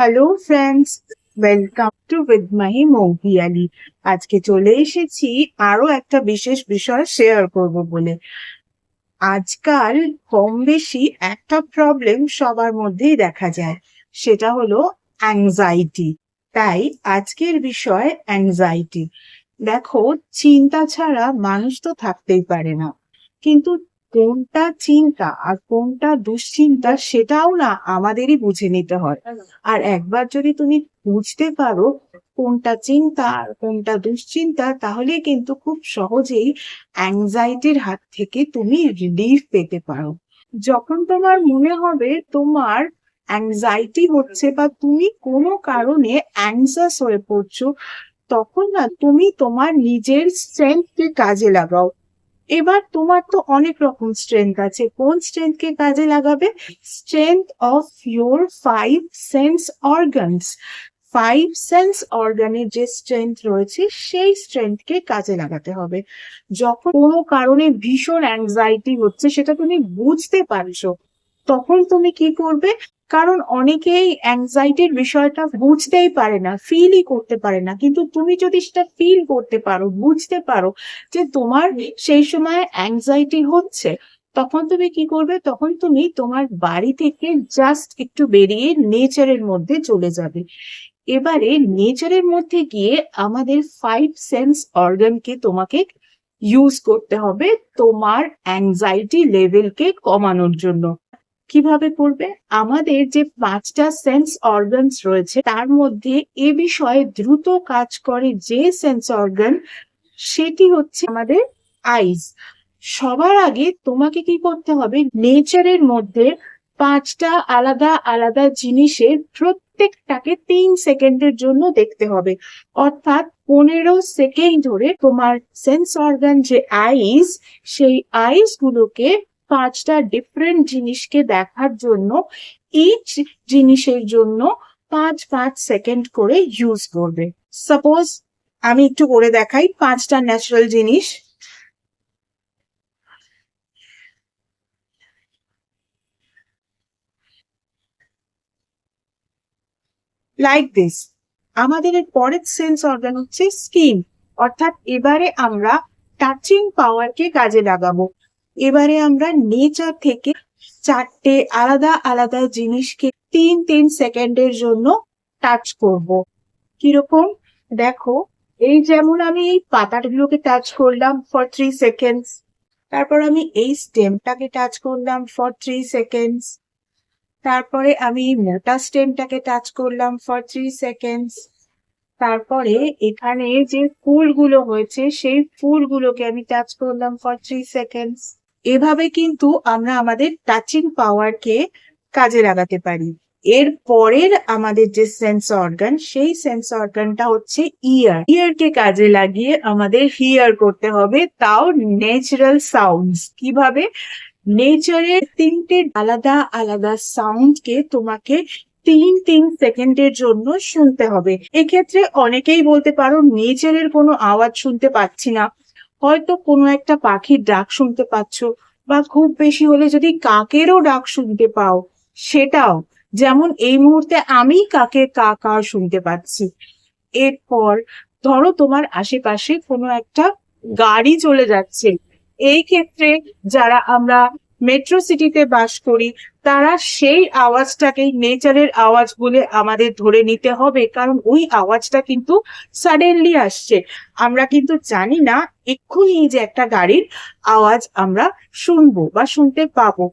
Hello friends, welcome to with Mahi Moupiyali. আজকে চলে এসেছি আরো একটা বিশেষ বিষয় শেয়ার করব বলে। আজকাল কম বেশি একটা প্রবলেম সবার মধ্যেই দেখা যায়, সেটা হলো অ্যাংজাইটি। তাই আজকের বিষয় অ্যাংজাইটি। দেখো, চিন্তা ছাড়া মানুষ তো থাকতেই পারে না, কিন্তু কোনটা চিন্তা আর কোনটা দুশ্চিন্তা সেটাও না আমাদেরই বুঝে নিতে হয়। আর একবার যদি তুমি বুঝতে পারো কোনটা চিন্তা আর কোনটা দুশ্চিন্তা, তাহলে কিন্তু খুব সহজেই অ্যাংজাইটির হাত থেকে তুমি রিলিফ পেতে পারো। যখন তোমার মনে হবে তোমার অ্যাংজাইটি হচ্ছে বা তুমি কোনো কারণে অ্যাংজাস হয়ে পড়ছো, তখন না তুমি তোমার নিজের স্ট্রেংথকে কাজে লাগাও। এবার তোমার তো অনেক রকম স্ট্রেংথ আছে, কোন স্ট্রেংথকে কাজে লাগাবে? Strength of your five sense organs. Five sense অর্গানের যে স্ট্রেংথ রয়েছে সেই স্ট্রেংথকে কাজে লাগাতে হবে। যখন কোনো কারণে ভীষণ অ্যাংজাইটি হচ্ছে, সেটা তুমি বুঝতে পারছো, তখন তুমি কি করবে? কারণ অনেকেই অ্যাংজাইটির বিষয়টা বুঝতেই পারে না, ফিলই করতে পারে না, কিন্তু তুমি যদি সেটা ফিল করতে পারো, বুঝতে পারো যে তোমার সেই সময় অ্যাংজাইটি হচ্ছে, তখন তুমি কি করবে? তখন তুমি তোমার বাড়ি থেকে জাস্ট একটু বেরিয়ে নেচারের মধ্যে চলে যাবে। এবারে নেচারের মধ্যে গিয়ে আমাদের ফাইভ সেন্স অর্গানকে তোমাকে ইউজ করতে হবে তোমার অ্যাংজাইটি লেভেলকে কমানোর জন্য। কিভাবে করবে? আমাদের যে পাঁচটা সেন্স অর্গানস রয়েছে তার মধ্যে এ বিষয়ে দ্রুত কাজ করে যে সেন্স অর্গান, সেটি হচ্ছে আমাদের আইস। সবার আগে তোমাকে কি করতে হবে? নেচারের মধ্যে পাঁচটা আলাদা আলাদা জিনিসের প্রত্যেকটাকে 3 সেকেন্ডের জন্য দেখতে হবে। অর্থাৎ 15 সেকেন্ড ধরে তোমার সেন্স অর্গান যে আইস, সেই আইস গুলোকে পাঁচটা ডিফারেন্ট জিনিসকে দেখার জন্য ইচ জিনিসের জন্য 5-5 সেকেন্ড করে ইউজ করবে। সাপোজ আমি একটু করে দেখাই পাঁচটা ন্যাচারাল জিনিস। Like this. আমাদের এর পরের সেন্স অর্গান হচ্ছে স্কিন। অর্থাৎ এবারে আমরা টাচিং পাওয়ারকে কাজে লাগাবো। এবারে আমরা নেচার থেকে চারটে আলাদা আলাদা জিনিসকে 3-3 সেকেন্ডের জন্য টাচ করব। কিরকম? দেখো, এই যেমন আমি এই পাতাগুলোকে টাচ করলাম ফর 3 সেকেন্ডস, তারপর আমি এই স্টেমটাকে টাচ করলাম ফর 3 সেকেন্ডস, তারপরে আমি মোটা স্টেমটাকে টাচ করলাম ফর 3 সেকেন্ডস, তারপরে এখানে যে ফুলগুলো হয়েছে সেই ফুলগুলোকে আমি টাচ করলাম ফর 3 সেকেন্ডস। এভাবে কিন্তু আমরা আমাদের টাচিং পাওয়ারকে কাজে লাগাতে পারি। এর পরের আমাদের যে সেন্স অর্গান, সেই সেন্স অর্গানটা হচ্ছে ইয়ার। ইয়ারকে কাজে লাগিয়ে আমাদের হিয়ার করতে হবে, তাও ন্যাচারাল সাউন্ডস। কিভাবে? নেচারের 3টে আলাদা আলাদা সাউন্ডকে তোমাকে 3-3 সেকেন্ডের জন্য শুনতে হবে। এক্ষেত্রে অনেকেই বলতে পারো নেচারের কোনো আওয়াজ শুনতে পাচ্ছি না, হয়তো কোনো একটা পাখির ডাক শুনতে পাচ্ছ, বা খুব বেশি হলে যদি কাকেরও ডাক শুনতে পাও সেটাও। যেমন এই মুহূর্তে আমি কাকের কা কা শুনতে পাচ্ছি। এরপর ধরো তোমার আশেপাশে কোনো একটা গাড়ি চলে যাচ্ছে। এই ক্ষেত্রে যারা আমরা মেট্রো সিটিতে বাস করি, তারা সেই আওয়াজটাকেই নেচারের আওয়াজ বলে আমাদের ধরে নিতে হবে, কারণ ওই আওয়াজটা কিন্তু সাডেনলি আসছে। আমরা কিন্তু জানি না এক্ষুনি যে একটা গাড়ির আওয়াজ আমরা শুনবো বা শুনতে পাবো।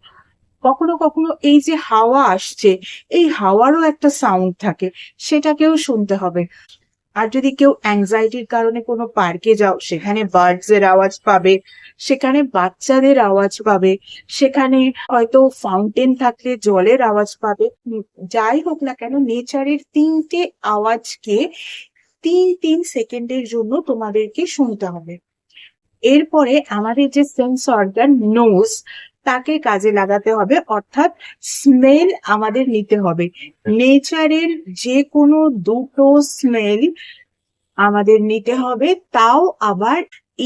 কখনো কখনো এই যে হাওয়া আসছে, এই হাওয়ারও একটা সাউন্ড থাকে, সেটাকেও শুনতে হবে। আর যদি কেউ অ্যাংজাইটির কারণে কোনো পার্কে যাও, সেখানে বার্ডস এর আওয়াজ পাবে, সেখানে বাচ্চাদের আওয়াজ পাবে, সেখানে হয়তো ফাউন্টেন থাকলে জলের আওয়াজ পাবে। যাই হোক না কেন, নেচারের 3টে আওয়াজকে 3-3 সেকেন্ডের জন্য তোমাদেরকে শুনতে হবে। এরপরে আমাদের যে সেন্স অর্গান নোজ, তাকে কাজে লাগাতে হবে। অর্থাৎ স্মেল আমাদের নিতে হবে। নেচারের যে কোনো দুটো স্মেল আমাদের নিতে হবে, তাও আবার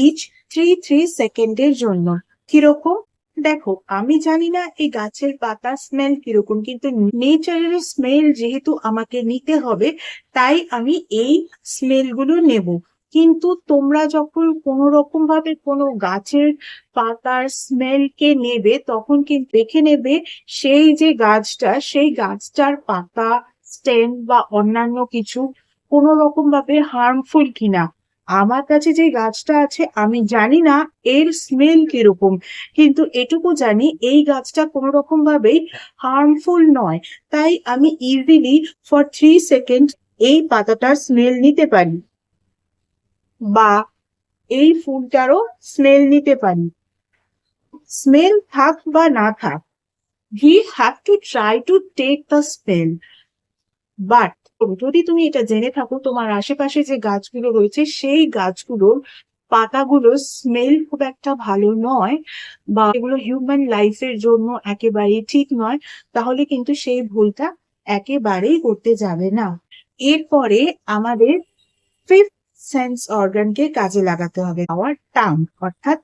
ইচ 3-3 সেকেন্ডের জন্য। কিরকম? দেখো, আমি জানি না এই গাছের পাতা স্মেল কিরকম, কিন্তু নেচারের স্মেল যেহেতু আমাকে নিতে হবে, তাই আমি এই স্মেল গুলো নেব। কিন্তু তোমরা যখন কোনো রকম ভাবে কোনো গাছের পাতার স্মেল কে নেবে, তখন কিন্তু দেখে নেবে সেই যে গাছটা, সেই গাছটার পাতা, স্টেম বা অন্যান্য কিছু কোনো রকম ভাবে হার্মফুল কিনা। আমার কাছে যে গাছটা আছে, আমি জানি না এর স্মেল কিরকম, কিন্তু এটুকু জানি এই গাছটা কোনো রকম ভাবেই হার্মফুল নয়। তাই আমি ইজিলি ফর 3 সেকেন্ড এই পাতাটার স্মেল নিতে পারি, বা এই ফুলটারও স্মেল নিতে পারি। স্মেল থাক বা না থাক, we have to try to take the smell. But যদি তুমি এটা জেনে থাকো তোমার আশেপাশে যে গাছগুলো রয়েছে সেই গাছগুলোর পাতাগুলোর স্মেল খুব একটা ভালো নয়, বা এগুলো হিউম্যান লাইফের জন্য একেবারেই ঠিক নয়, তাহলে কিন্তু সেই ভুলটা একেবারেই করতে যাবে না। এরপরে আমাদের ফিফথ সেন্স অর্গানকে কাজে লাগাতে হবে, আওয়ার টাং, অর্থাৎ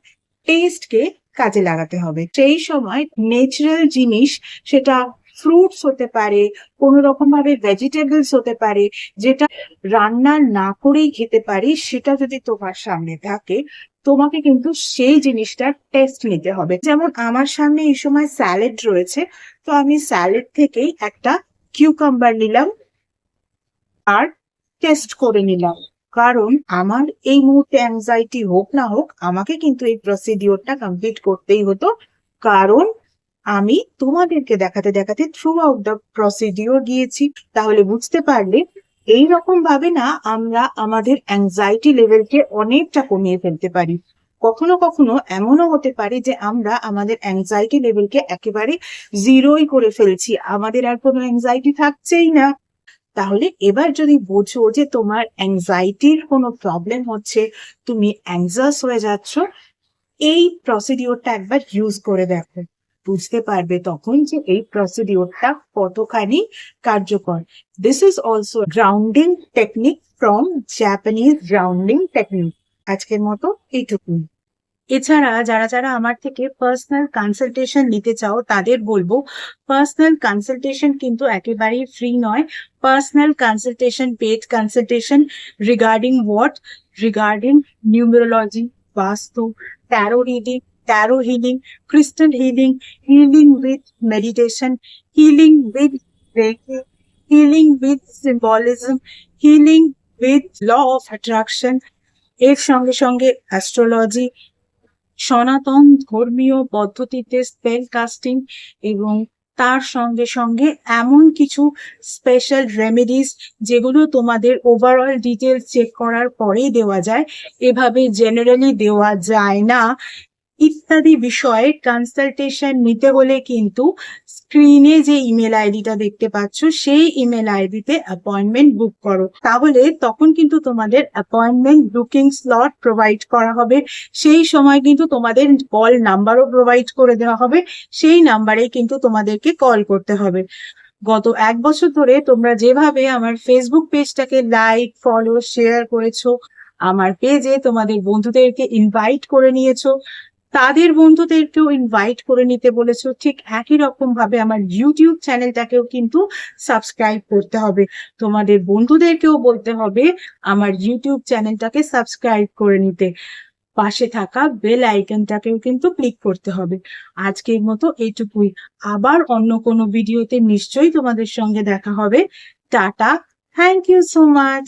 টেস্টকে কাজে লাগাতে হবে। সেই সময় ন্যাচারাল জিনিস, সেটা ফ্রুটস হতে পারে, কোন রকম ভাবে ভেজিটেবলস হতে পারে, যেটা রান্না না করেই খেতে পারি, সেটা যদি তোমার সামনে থাকে, তোমাকে কিন্তু সেই জিনিসটার টেস্ট নিতে হবে। যেমন আমার সামনে এই সময় স্যালাড রয়েছে, তো আমি স্যালাড থেকেই একটা কিউকাম্বার নিলাম আর টেস্ট করে নিলাম। কারণ আমার এই মুহূর্তে অ্যাংজাইটি হোক না হোক, আমাকে কিন্তু এই প্রসিডিওরটা কমপ্লিট করতেই হতো। কারণ আমি তোমাদেরকে দেখাতে দেখাতে থ্রু আউট দ্য প্রসিডিওর গিয়েছি। তাহলে বুঝতে পারলে এইরকম ভাবে না আমরা আমাদের অ্যাংজাইটি লেভেলকে অনেকটা কমিয়ে ফেলতে পারি। কখনো কখনো এমনও হতে পারে যে আমরা আমাদের অ্যাংজাইটি লেভেলকে একেবারে জিরোই করে ফেলছি, আমাদের আর কোনো অ্যাংজাইটি থাকছেই না। তাহলে এবার যদি বোঝো যে তোমার অ্যাংজাইটির কোনো প্রবলেম হচ্ছে, তুমি অ্যাংজাস হয়ে যাচ্ছ, এই প্রসিডিওরটা একবার ইউজ করে দেখো। বুঝতে পারবে তখন যে এই প্রসিডিওরটা কতখানি কার্যকর। This is also grounding technique from Japanese grounding technique. আজকের মতো এইটুকুই। এছাড়া যারা যারা আমার থেকে পার্সোনাল কনসালটেশন নিতে চাও, তাদের বলবো পার্সোনাল কনসালটেশন কিন্তু একেবারেই ফ্রি নয়। Personal consultation, paid consultation regarding what? Regarding numerology, vastu, tarot reading, tarot healing, crystal healing, healing with meditation, healing with reiki, healing with symbolism, healing with law of attraction, এর সঙ্গে সঙ্গে astrology, সনাতন ধর্মীয় পদ্ধতিতে spell casting, এবং তার সঙ্গে সঙ্গে এমন কিছু স্পেশাল রেমেডিস যেগুলো তোমাদের ওভারঅল ডিটেলস চেক করার পরেই দেওয়া যায়, এভাবে জেনারেলি দেওয়া যায় না, ইত্যাদি বিষয়ে কনসালটেশন নিতে হলে কিন্তু স্ক্রিনে যে ইমেল আইডিটা দেখতে পাচ্ছ, সেই ইমেল আইডিতে অ্যাপয়েন্টমেন্ট বুক করো। তাহলে তখন কিন্তু তোমাদের অ্যাপয়েন্টমেন্ট বুকিং স্লট প্রোভাইড করা হবে। সেই সময় কিন্তু তোমাদের কল নাম্বারও প্রোভাইড করে দেওয়া হবে, সেই নাম্বারে কিন্তু তোমাদেরকে কল করতে হবে। গত 1 বছর ধরে তোমরা যেভাবে আমার ফেসবুক পেজটাকে লাইক, ফলো, শেয়ার করেছো, আমার পেজে তোমাদের বন্ধুদেরকে ইনভাইট করে নিয়েছো, তাদের বন্ধুদেরকেও ইনভাইট করে নিতে বলেছো, ঠিক একই রকম ভাবে আমার ইউটিউব চ্যানেলটাকেও কিন্তু সাবস্ক্রাইব করতে হবে। তোমাদের বন্ধুদেরকেও বলতে হবে আমার ইউটিউব চ্যানেলটাকে সাবস্ক্রাইব করে নিতে। পাশে থাকা বেল আইকনটাকেও কিন্তু ক্লিক করতে হবে। আজকের মতো এইটুকুই। আবার অন্য কোনো ভিডিওতে নিশ্চয়ই তোমাদের সঙ্গে দেখা হবে। Tata, thank you so much.